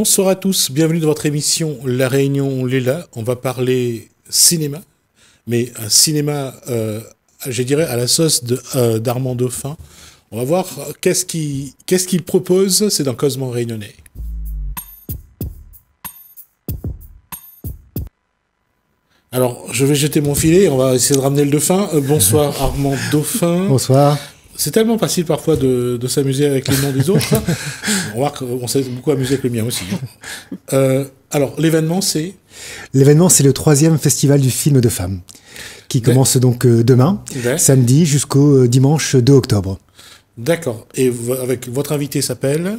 Bonsoir à tous, bienvenue dans votre émission La Réunion Léla. On va parler cinéma, mais un cinéma, je dirais, à la sauce d'Armand Dauphin. On va voir qu'est-ce qu'il propose, c'est dans Cosmo Réunionnais. Alors, je vais jeter mon filet, on va essayer de ramener le dauphin. Bonsoir Armand Dauphin. Bonsoir. C'est tellement facile parfois de s'amuser avec les noms des autres. On va voir qu'on s'est beaucoup amusé avec le mien aussi. Alors, l'événement, c'est... L'événement, c'est le 3e festival du film de femmes, qui commence donc demain, samedi, jusqu'au dimanche 2 octobre. D'accord. Et avec votre invité s'appelle...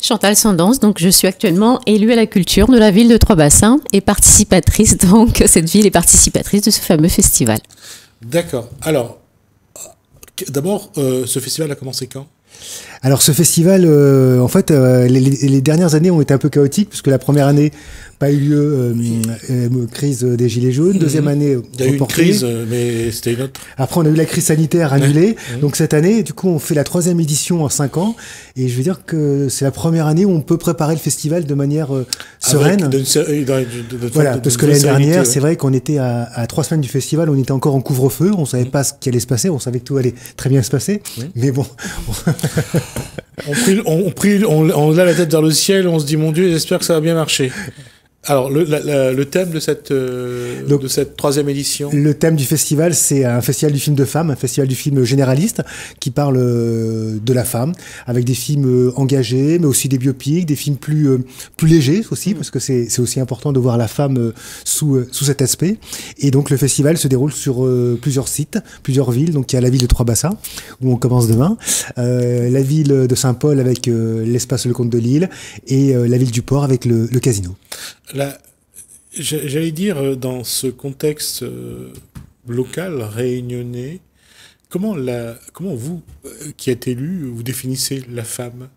Chantal Sandance, donc je suis actuellement élue à la culture de la ville de Trois-Bassins et participatrice, donc cette ville est participatrice de ce fameux festival. D'accord. Alors, d'abord, ce festival a commencé quand ? Alors ce festival, en fait, les dernières années ont été un peu chaotiques, puisque la première année, pas eu lieu, crise des Gilets jaunes. Deuxième année, il y a eu une crise, mais c'était une autre. Après, on a eu la crise sanitaire annulée. Ouais. Donc cette année, du coup, on fait la 3e édition en 5 ans. Et je veux dire que c'est la première année où on peut préparer le festival de manière sereine. Voilà, parce que l'année dernière, c'est vrai qu'on était à 3 semaines du festival, on était encore en couvre-feu, on savait pas ce qui allait se passer, on savait que tout allait très bien se passer. Mais bon... on a la tête vers le ciel, on se dit mon Dieu, j'espère que ça va bien marcher. Alors, le thème de cette 3e édition. Le thème du festival, c'est un festival du film de femmes, un festival du film généraliste qui parle de la femme, avec des films engagés, mais aussi des biopics, des films plus légers aussi, parce que c'est aussi important de voir la femme sous cet aspect. Et donc, le festival se déroule sur plusieurs sites, plusieurs villes. Donc, il y a la ville de Trois-Bassins, où on commence demain, la ville de Saint-Paul avec l'espace Le Comte de Lille, et la ville du Port avec le casino. Là, j'allais dire, dans ce contexte local, réunionnais, comment vous, qui êtes élu, vous définissez la femme ?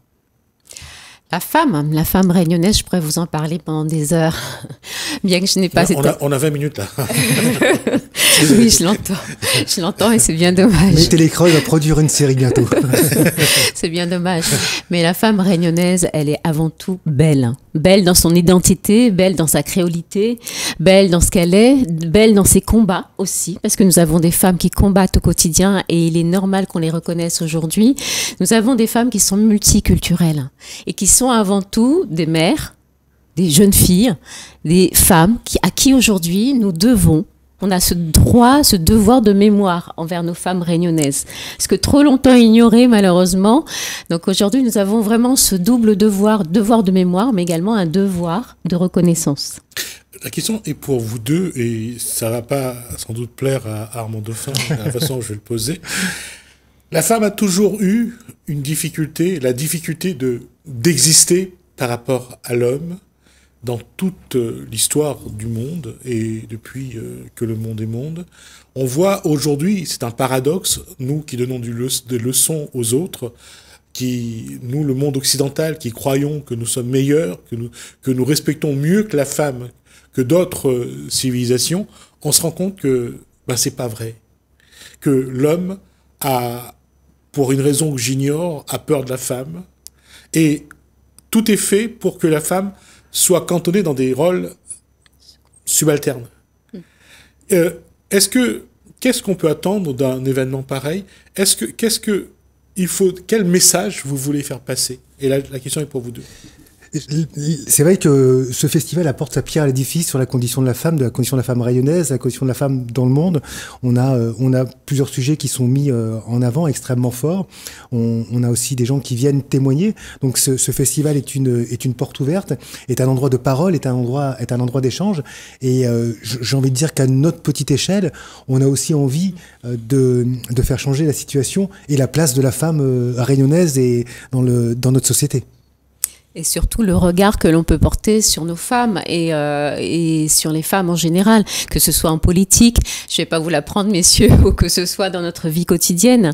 La femme réunionnaise, je pourrais vous en parler pendant des heures, bien que je n'ai pas... On a 20 minutes là. Oui, je l'entends et c'est bien dommage. Mais Télécreux va produire une série bientôt. C'est bien dommage. Mais la femme réunionnaise, elle est avant tout belle. Belle dans son identité, belle dans sa créolité, belle dans ce qu'elle est, belle dans ses combats aussi, parce que nous avons des femmes qui combattent au quotidien et il est normal qu'on les reconnaisse aujourd'hui. Nous avons des femmes qui sont multiculturelles et qui sont avant tout des mères, des jeunes filles, des femmes à qui aujourd'hui nous devons. On a ce droit, ce devoir de mémoire envers nos femmes réunionnaises. Ce que trop longtemps ignoré, malheureusement. Donc aujourd'hui, nous avons vraiment ce double devoir de mémoire, mais également un devoir de reconnaissance. La question est pour vous deux, et ça va pas sans doute plaire à Armand Dauphin, de la façon dont je vais le poser. La femme a toujours eu une difficulté, la difficulté d'exister par rapport à l'homme, dans toute l'histoire du monde et depuis que le monde est monde. On voit aujourd'hui, c'est un paradoxe, nous qui donnons des leçons aux autres, nous, le monde occidental, qui croyons que nous sommes meilleurs, que nous respectons mieux que la femme, que d'autres civilisations, on se rend compte que c'est pas vrai. Que l'homme a, pour une raison que j'ignore, a peur de la femme. Et tout est fait pour que la femme soit cantonnée dans des rôles subalternes. Qu'est-ce qu'on peut attendre d'un événement pareil ? Quel message vous voulez faire passer ? Et la question est pour vous deux. C'est vrai que ce festival apporte sa pierre à l'édifice sur la condition de la femme rayonnaise, la condition de la femme dans le monde. On a plusieurs sujets qui sont mis en avant extrêmement forts. On a aussi des gens qui viennent témoigner. Donc ce festival est une porte ouverte, est un endroit de parole, est un endroit d'échange. Et j'ai envie de dire qu'à notre petite échelle, on a aussi envie de faire changer la situation et la place de la femme rayonnaise et dans notre société. Et surtout le regard que l'on peut porter sur nos femmes et sur les femmes en général, que ce soit en politique, je vais pas vous l'apprendre messieurs, ou que ce soit dans notre vie quotidienne.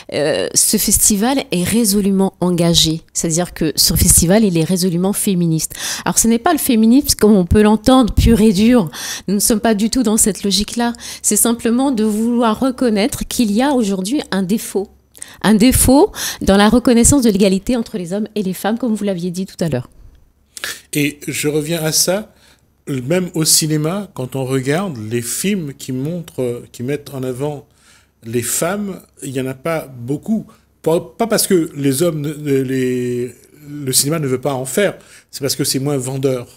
Ce festival est résolument engagé, c'est-à-dire que ce festival il est résolument féministe. Alors ce n'est pas le féminisme comme on peut l'entendre, pur et dur, nous ne sommes pas du tout dans cette logique-là, c'est simplement de vouloir reconnaître qu'il y a aujourd'hui un défaut dans la reconnaissance de l'égalité entre les hommes et les femmes, comme vous l'aviez dit tout à l'heure. Et je reviens à ça, même au cinéma, quand on regarde les films qui mettent en avant les femmes, il n'y en a pas beaucoup. Pas parce que les hommes, le cinéma ne veut pas en faire, c'est parce que c'est moins vendeur,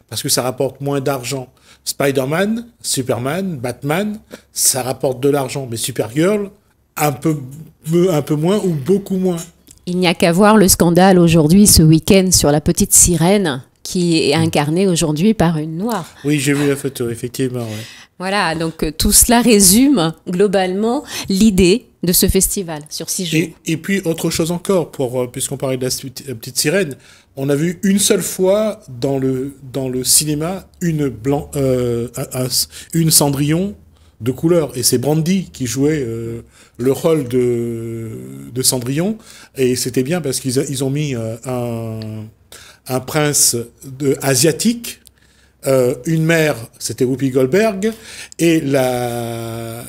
parce que ça rapporte moins d'argent. Spider-Man, Superman, Batman, ça rapporte de l'argent, mais Supergirl, un peu moins ou beaucoup moins. Il n'y a qu'à voir le scandale aujourd'hui, ce week-end, sur la petite sirène qui est incarnée aujourd'hui par une noire. Oui, j'ai vu la photo, effectivement. Ouais. Voilà, donc tout cela résume globalement l'idée de ce festival sur 6 jours. Et puis, autre chose encore, puisqu'on parlait de la petite sirène, on a vu une seule fois dans le cinéma une Cendrillon de couleur. Et c'est Brandy qui jouait le rôle de Cendrillon. Et c'était bien parce qu'ils ont mis un prince asiatique, une mère, c'était Whoopi Goldberg, et le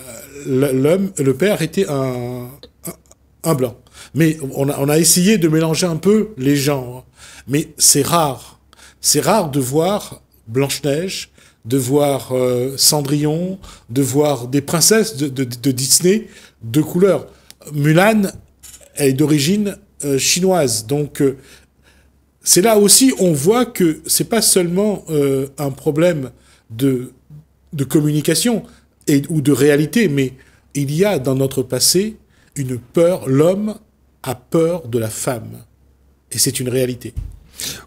père était un blanc. Mais on a essayé de mélanger un peu les genres. Mais c'est rare. C'est rare de voir Blanche-Neige, de voir Cendrillon, de voir des princesses de Disney de couleur. Mulan est d'origine chinoise. Donc, c'est là aussi, on voit que c'est pas seulement un problème de communication ou de réalité, mais il y a dans notre passé une peur. L'homme a peur de la femme. Et c'est une réalité.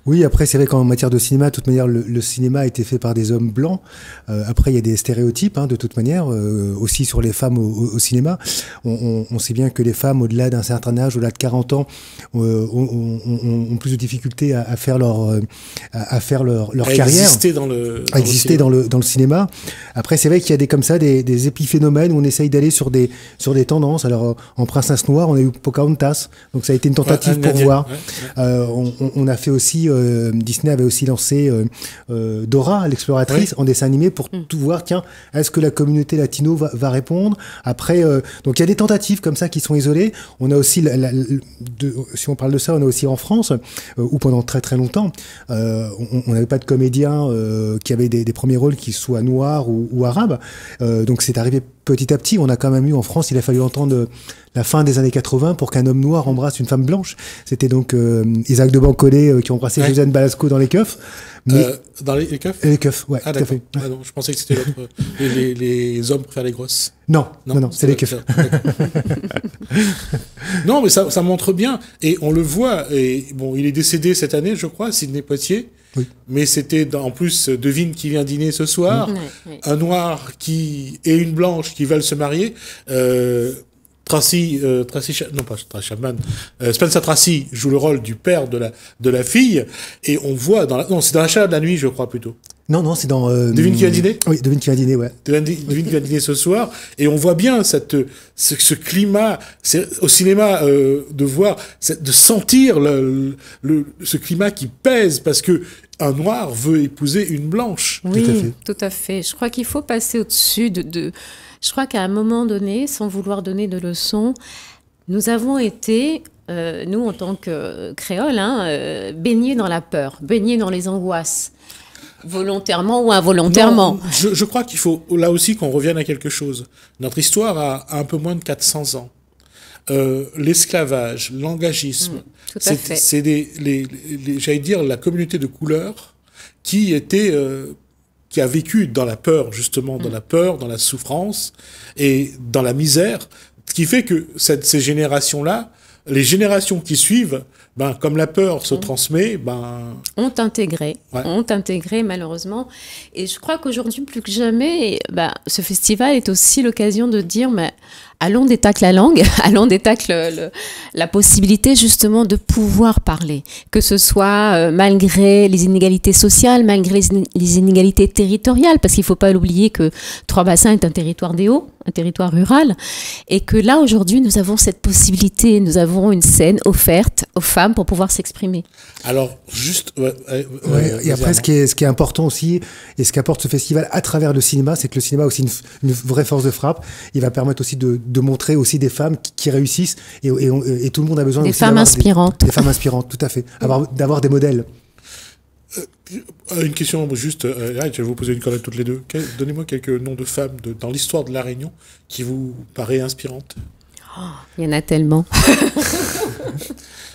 Oui, après, c'est vrai qu'en matière de cinéma, de toute manière, le cinéma a été fait par des hommes blancs. Après, il y a des stéréotypes, de toute manière, aussi sur les femmes au cinéma. On sait bien que les femmes, au-delà d'un certain âge, au-delà de 40 ans, ont plus de difficultés à faire leur carrière. Exister dans le cinéma. Après, c'est vrai qu'il y a des épiphénomènes où on essaye d'aller sur des tendances. Alors, en Princesse Noire, on a eu Pocahontas. Donc, ça a été une tentative pour voir. On a fait aussi, Disney avait aussi lancé Dora, l'exploratrice, en dessin animé pour tout voir. Tiens, est-ce que la communauté latino va répondre? Après, donc il y a des tentatives comme ça qui sont isolées. On a aussi, si on parle de ça, on a aussi en France, où pendant très très longtemps, on n'avait pas de comédiens qui avaient des premiers rôles qui soient noirs ou arabes. Donc c'est arrivé petit à petit. On a quand même eu en France, il a fallu entendre la fin des années 80 pour qu'un homme noir embrasse une femme blanche. C'était donc Isaac de Bancolé qui embrassait Josiane Balasco dans Les Keufs. Mais dans les keufs? Les keufs, ouais, tout à fait. Ah non, je pensais que c'était l'autre. Les hommes préfèrent les grosses. Non, c'est les keufs. Non, mais ça montre bien. Et on le voit. Et bon, il est décédé cette année, je crois, Sidney Poitier. Oui. Mais c'était, en plus, devine qui vient dîner ce soir. Oui. Un noir et une blanche qui veulent se marier. Spencer Tracy joue le rôle du père de la fille, et on voit c'est dans la chaleur de la nuit, je crois, plutôt. Non, c'est dans... Devine qui va dîner? Oui, Devine qui va dîner, ouais. Devine qui va dîner ce soir, et on voit bien ce climat, au cinéma, de sentir ce climat qui pèse, parce que un noir veut épouser une blanche. Oui, tout à fait. Je crois qu'il faut passer au-dessus Je crois qu'à un moment donné, sans vouloir donner de leçons, nous avons été, nous en tant que créoles, baignés dans la peur, baignés dans les angoisses, volontairement ou involontairement. Non, je crois qu'il faut là aussi qu'on revienne à quelque chose. Notre histoire a un peu moins de 400 ans. L'esclavage, l'engagisme, c'est j'allais dire la communauté de couleur qui a vécu dans la peur, justement, dans la peur, dans la souffrance et dans la misère, ce qui fait que ces générations-là, les générations qui suivent, comme la peur se transmet, ont intégré malheureusement. Et je crois qu'aujourd'hui, plus que jamais, ce festival est aussi l'occasion de dire, allons détacler la langue, allons détacler la possibilité justement de pouvoir parler, que ce soit malgré les inégalités sociales, malgré les inégalités territoriales, parce qu'il ne faut pas l'oublier que Trois-Bassins est un territoire des Hauts, un territoire rural, et que là aujourd'hui nous avons cette possibilité, nous avons une scène offerte aux femmes pour pouvoir s'exprimer. Alors juste... et après ce qui est important aussi, et ce qu'apporte ce festival à travers le cinéma, c'est que le cinéma a aussi une vraie force de frappe. Il va permettre aussi de montrer aussi des femmes qui réussissent, et tout le monde a besoin des femmes inspirantes. Des femmes inspirantes, tout à fait. D'avoir des modèles. Une question juste, là, je vais vous poser une colle à toutes les deux. Donnez-moi quelques noms de femmes dans l'histoire de La Réunion qui vous paraît inspirantes. Oh, il y en a tellement.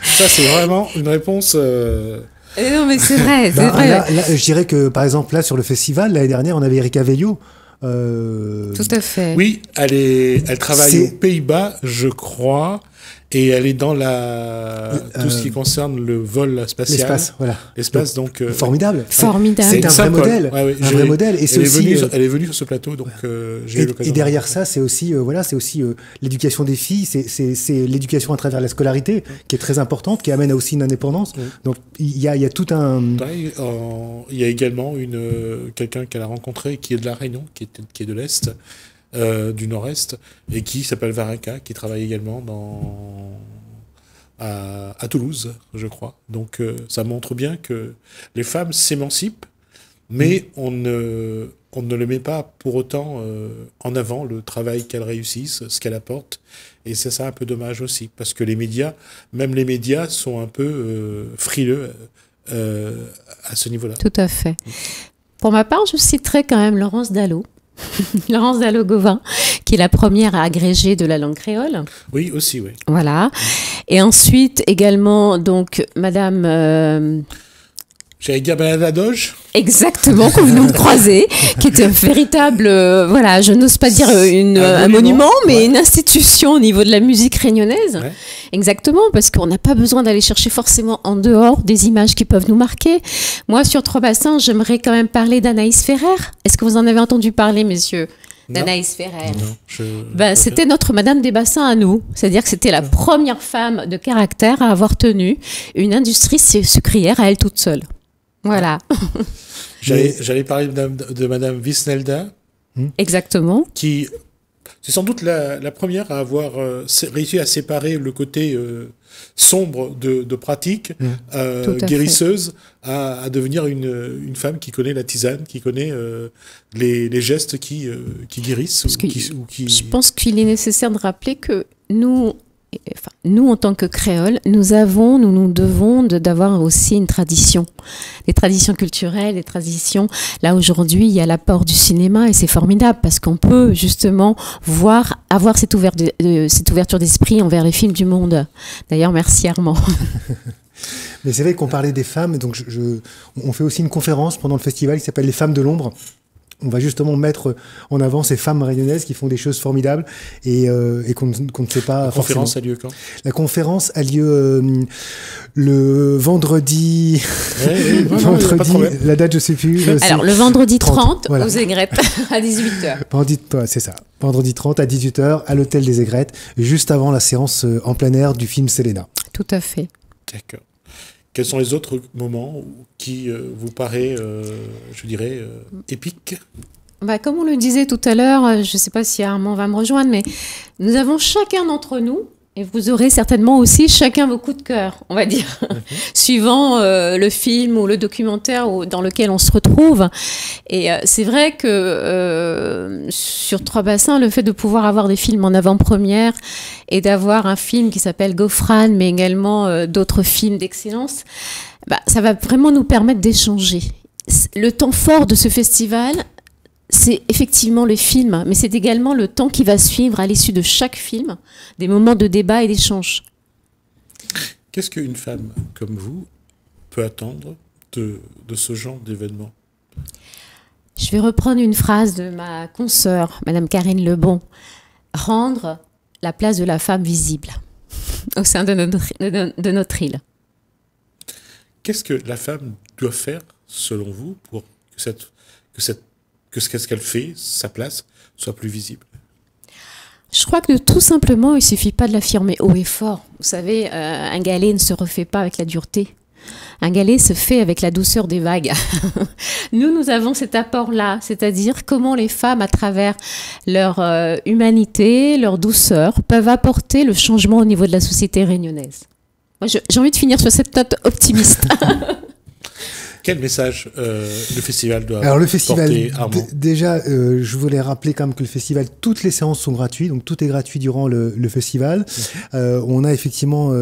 Ça, c'est vraiment une réponse... Non, mais c'est vrai, c'est vrai. Là, je dirais que, par exemple, là, sur le festival, l'année dernière, on avait Erika Veillot. Tout à fait. Oui, elle travaille aux Pays-Bas, je crois, et elle est dans tout ce qui concerne le vol spatial. L'espace, voilà. L'espace, donc... formidable. Formidable. C'est un vrai modèle. Ouais, un vrai modèle. Et c'est aussi... elle est venue sur ce plateau, donc j'ai eu l'occasion. Et derrière ça, c'est aussi, l'éducation des filles, c'est l'éducation à travers la scolarité, qui est très importante, qui amène aussi une indépendance. Donc, il y a tout un... Il y a également quelqu'un qu'elle a rencontré, qui est de La Réunion, qui est de l'Est, du Nord-Est, et qui s'appelle Varenka, qui travaille également à Toulouse, je crois. Donc ça montre bien que les femmes s'émancipent, mais on ne le met pas pour autant en avant, le travail qu'elles réussissent, ce qu'elles apportent. Et c'est ça un peu dommage aussi, parce que même les médias sont un peu frileux à ce niveau-là. Tout à fait. Pour ma part, je citerai quand même Laurence Dallot. Laurence Dallot-Gauvin, qui est la première à agréger de la langue créole. Oui, aussi, oui. Voilà. Et ensuite, également, donc, Madame... J'allais dire Bernadette Doge. Exactement, que vous nous croisez, qui est un véritable, voilà, je n'ose pas dire un monument, mais une institution au niveau de la musique réunionnaise. Ouais. Exactement, parce qu'on n'a pas besoin d'aller chercher forcément en dehors des images qui peuvent nous marquer. Moi, sur Trois-Bassins, j'aimerais quand même parler d'Anaïs Ferrer. Est-ce que vous en avez entendu parler, messieurs? D'Anaïs Ferrer. C'était notre Madame des Bassins à nous. C'est-à-dire que c'était la première femme de caractère à avoir tenu une industrie sucrière à elle toute seule. Voilà. J'allais parler de Madame Visnelda. Exactement. Qui, c'est sans doute la première à avoir réussi à séparer le côté sombre de pratique, guérisseuse, à devenir une femme qui connaît la tisane, qui connaît les gestes qui guérissent. Je pense qu'il est nécessaire de rappeler que nous, en tant que créoles, nous devons d'avoir aussi une tradition, des traditions culturelles, des traditions. Là aujourd'hui, il y a l'apport du cinéma et c'est formidable parce qu'on peut justement avoir cette ouverture d'esprit envers les films du monde. D'ailleurs, merci Armand. Mais c'est vrai qu'on parlait des femmes, donc on fait aussi une conférence pendant le festival qui s'appelle Les Femmes de l'ombre. On va justement mettre en avant ces femmes réunionnaises qui font des choses formidables et qu'on ne sait pas. La conférence a lieu quand? La conférence a lieu le vendredi. Vendredi, la date je sais plus. Alors le vendredi 30 voilà. Aux Aigrettes à 18h. C'est ça. Vendredi 30 à 18h à l'hôtel des Aigrettes, juste avant la séance en plein air du film Selena. Tout à fait. D'accord. Quels sont les autres moments qui vous paraissent, je dirais, épiques? Comme on le disait tout à l'heure, je ne sais pas si Armand va me rejoindre, mais nous avons chacun d'entre nous, et vous aurez certainement aussi chacun vos coups de cœur, on va dire, suivant le film ou le documentaire dans lequel on se retrouve. Et c'est vrai que sur Trois-Bassins, le fait de pouvoir avoir des films en avant-première et d'avoir un film qui s'appelle Gofran, mais également d'autres films d'excellence, ça va vraiment nous permettre d'échanger. Le temps fort de ce festival, c'est effectivement le film, mais c'est également le temps qui va suivre à l'issue de chaque film, des moments de débat et d'échange. Qu'est-ce qu'une femme comme vous peut attendre de ce genre d'événement? Je vais reprendre une phrase de ma consoeur, Madame Karine Lebon. Rendre la place de la femme visible au sein de notre île. Qu'est-ce que la femme doit faire, selon vous, pour que ce qu'elle fait, sa place, soit plus visible? Je crois que tout simplement, il ne suffit pas de l'affirmer haut et fort. Vous savez, un galet ne se refait pas avec la dureté. Un galet se fait avec la douceur des vagues. Nous avons cet apport-là, c'est-à-dire comment les femmes, à travers leur humanité, leur douceur, peuvent apporter le changement au niveau de la société réunionnaise. Moi, j'ai envie de finir sur cette note optimiste. Quel message le festival doit Alors le festival, porter, Armand? déjà, je voulais rappeler quand même que le festival, toutes les séances sont gratuites, donc tout est gratuit durant le festival. On a effectivement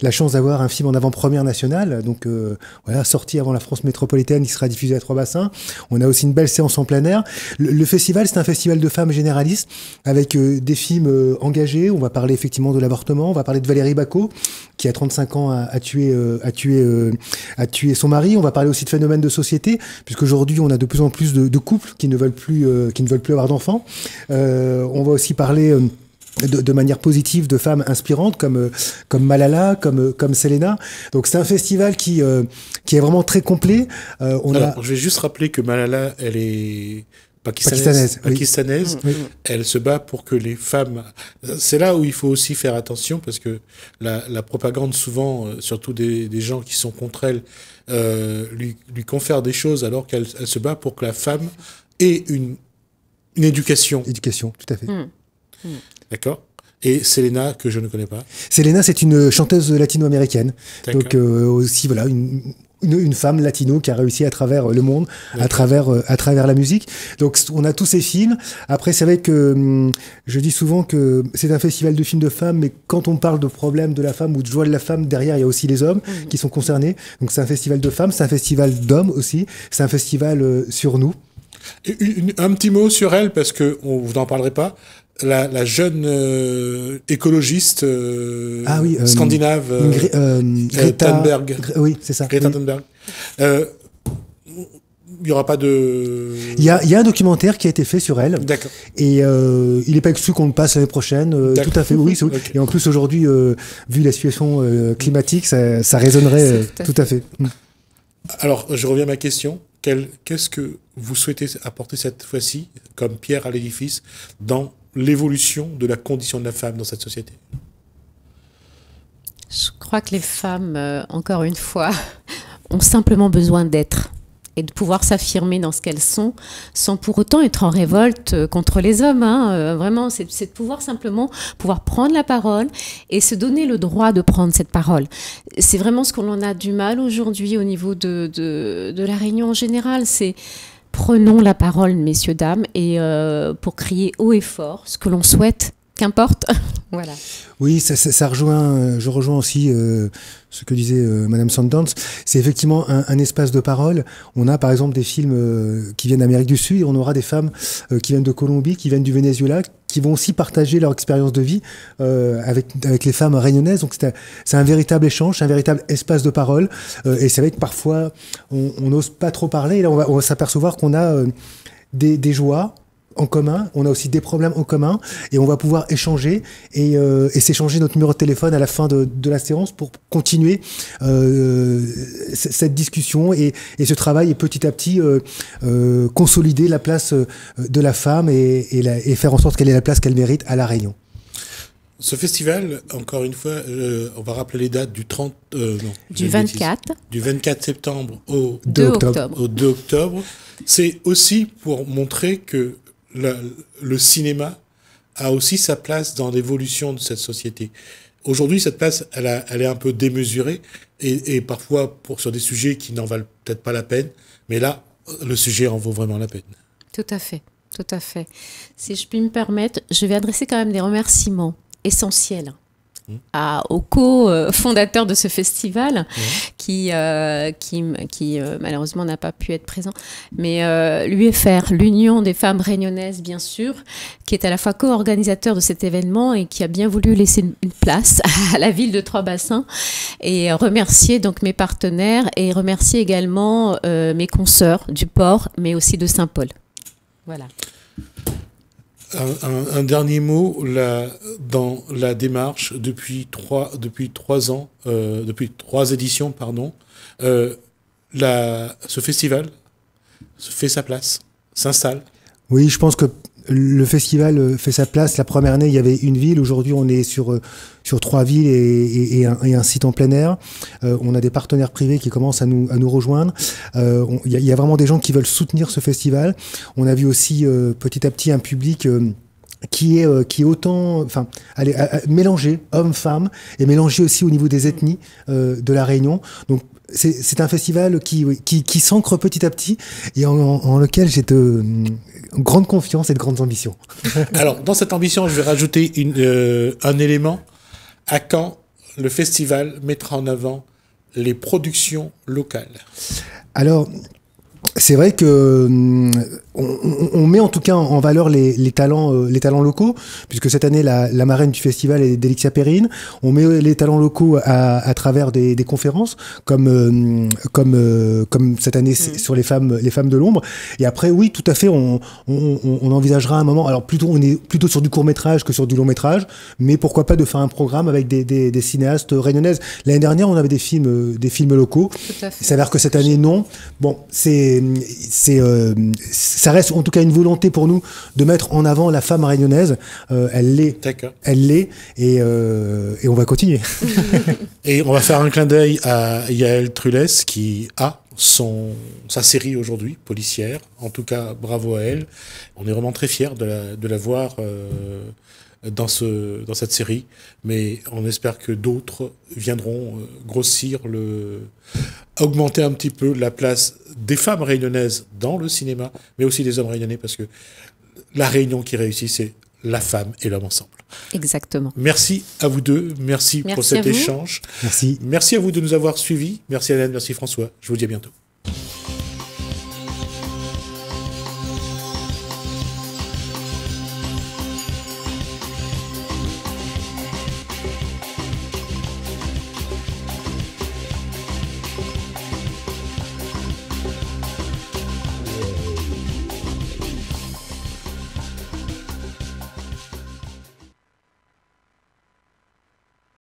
la chance d'avoir un film en avant-première nationale, donc voilà, sorti avant la France métropolitaine, il sera diffusé à Trois-Bassins. On a aussi une belle séance en plein air. Le festival, c'est un festival de femmes généralistes, avec des films engagés. On va parler effectivement de l'avortement, on va parler de Valérie Bacot, qui à 35 ans a tué son mari. On va parler aussi de phénomènes de société, puisqu'aujourd'hui on a de plus en plus de couples qui ne veulent plus avoir d'enfants. On va aussi parler de manière positive de femmes inspirantes comme Malala, comme Selena. Donc c'est un festival qui est vraiment très complet. Je vais juste rappeler que Malala, elle est pakistanaise. Oui. Elle se bat pour que les femmes... C'est là où il faut aussi faire attention, parce que la propagande, souvent, surtout des gens qui sont contre elle, lui confère des choses alors qu'elle se bat pour que la femme ait une éducation. Éducation, tout à fait. D'accord. Et Selena, que je ne connais pas. Selena, c'est une chanteuse latino-américaine. D'accord. Donc aussi, voilà, une femme latino qui a réussi à travers le monde, à travers la musique. Donc on a tous ces films. Après, c'est vrai que je dis souvent que c'est un festival de films de femmes, mais quand on parle de problèmes de la femme ou de joie de la femme, derrière il y a aussi les hommes qui sont concernés. Donc c'est un festival de femmes, c'est un festival d'hommes aussi, c'est un festival sur nous. Un petit mot sur elle, parce que vous n'en parlerez pas. La jeune écologiste scandinave, Greta Thunberg. Oui, c'est ça. Greta Thunberg. Il n'y aura pas de... Il y a un documentaire qui a été fait sur elle. D'accord. Et il n'est pas exclu qu'on le passe l'année prochaine. Tout à fait, oui. Okay. Et en plus, aujourd'hui, vu la situation climatique, ça résonnerait tout à fait. Alors, je reviens à ma question. Qu'est-ce que vous souhaitez apporter cette fois-ci, comme pierre à l'édifice, dans l'évolution de la condition de la femme dans cette société? Je crois que les femmes, encore une fois, ont simplement besoin d'être et de pouvoir s'affirmer dans ce qu'elles sont, sans pour autant être en révolte contre les hommes. Vraiment, c'est de pouvoir simplement prendre la parole et se donner le droit de prendre cette parole. C'est vraiment ce qu'on a du mal aujourd'hui au niveau de la Réunion en général. C'est prenons la parole, messieurs, dames, et pour crier haut et fort ce que l'on souhaite, qu'importe. Voilà. Oui, ça rejoint. Je rejoins aussi ce que disait Madame Sundance. C'est effectivement un espace de parole. On a par exemple des films qui viennent d'Amérique du Sud. Et on aura des femmes qui viennent de Colombie, qui viennent du Venezuela, qui vont aussi partager leur expérience de vie avec les femmes réunionnaises. Donc c'est un véritable échange, un véritable espace de parole. Et c'est vrai que parfois on n'ose pas trop parler. Et là, on va s'apercevoir qu'on a des joies en commun, on a aussi des problèmes en commun, et on va pouvoir échanger et s'échanger notre numéro de téléphone à la fin de la séance pour continuer cette discussion et ce travail, et petit à petit consolider la place de la femme et faire en sorte qu'elle ait la place qu'elle mérite à La Réunion. Ce festival, encore une fois, on va rappeler les dates du 24 septembre au 2 octobre. Au 2 octobre. C'est aussi pour montrer que le cinéma a aussi sa place dans l'évolution de cette société. Aujourd'hui, cette place, elle est un peu démesurée et parfois sur des sujets qui n'en valent peut-être pas la peine, mais là, le sujet en vaut vraiment la peine. Tout à fait, tout à fait. Si je puis me permettre, je vais adresser quand même des remerciements essentiels au co-fondateur de ce festival qui malheureusement n'a pas pu être présent, mais l'UFR, l'Union des femmes réunionnaises bien sûr, qui est à la fois co-organisateur de cet événement et qui a bien voulu laisser une place à la ville de Trois-Bassins, et remercier donc mes partenaires et remercier également mes consoeurs du port mais aussi de Saint-Paul. Voilà. Un dernier mot, dans la démarche, depuis trois éditions, ce festival fait sa place, s'installe. Oui, je pense que le festival fait sa place. La première année, il y avait une ville. Aujourd'hui, on est sur 3 villes et un site en plein air. On a des partenaires privés qui commencent à nous rejoindre. Il y a vraiment des gens qui veulent soutenir ce festival. On a vu aussi petit à petit un public qui est autant, enfin, mélangé homme-femme et mélangé aussi au niveau des ethnies de la Réunion. Donc c'est un festival qui s'ancre petit à petit et en lequel j'ai de grande confiance et de grandes ambitions. Alors, dans cette ambition, je vais rajouter un élément. À quand le festival mettra en avant les productions locales? Alors, c'est vrai que on met en tout cas en valeur les talents locaux, puisque cette année la marraine du festival est Delixia Perrine. On met les talents locaux à travers des conférences comme cette année sur les femmes de l'ombre. Et après oui, tout à fait, on envisagera un moment. Alors on est plutôt sur du court métrage que sur du long métrage, mais pourquoi pas de faire un programme avec des cinéastes réunionnaises. L'année dernière, on avait des films locaux. Il s'avère que cette année non. Bon, ça reste en tout cas une volonté pour nous de mettre en avant la femme réunionnaise. Elle l'est, et on va continuer. Et on va faire un clin d'œil à Yael Trulès qui a sa série aujourd'hui, policière. En tout cas, bravo à elle. On est vraiment très fiers de la voir dans cette série, mais on espère que d'autres viendront grossir augmenter un petit peu la place des femmes réunionnaises dans le cinéma, mais aussi des hommes réunionnais, parce que la réunion qui réussit, c'est la femme et l'homme ensemble. Exactement. Merci à vous deux, merci pour cet échange. Merci à vous de nous avoir suivis. Merci Hélène, merci François. Je vous dis à bientôt.